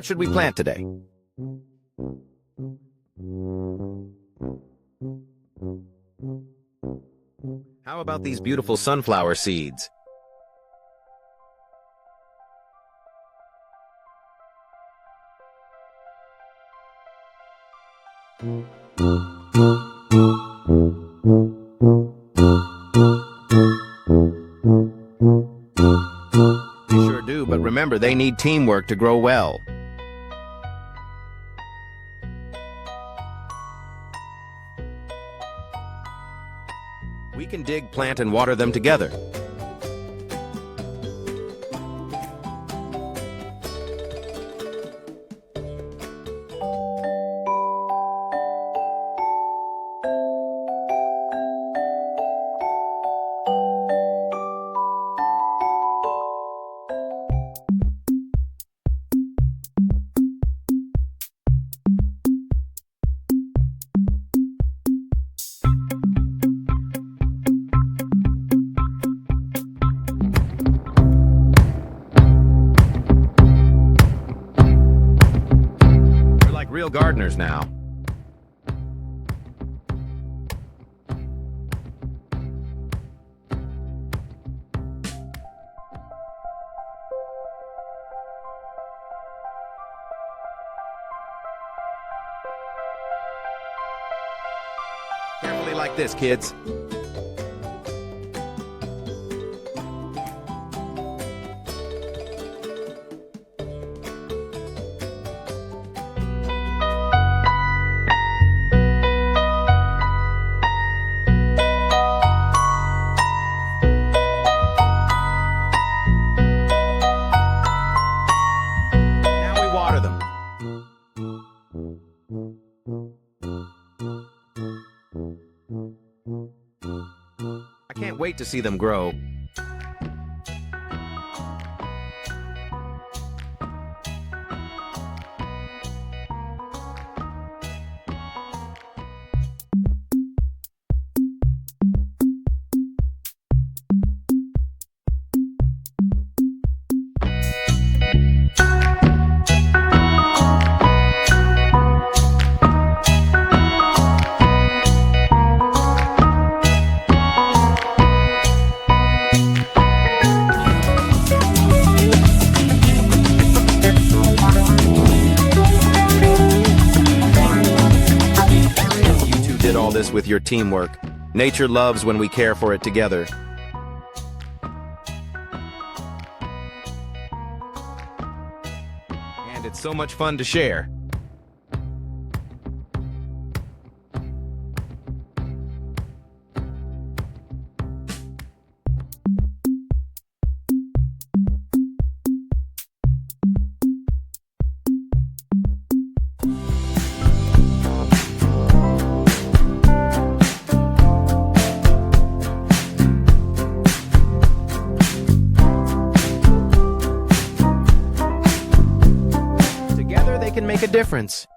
What should we plant today? How about these beautiful sunflower seeds? They sure do, but remember, they need teamwork to grow well. We can dig, plant, and water them together. Real gardeners now. Carefully like this, kids. I can't wait to see them grow. All this with your teamwork. Nature loves when we care for it together. And it's so much fun to share. Can make a difference.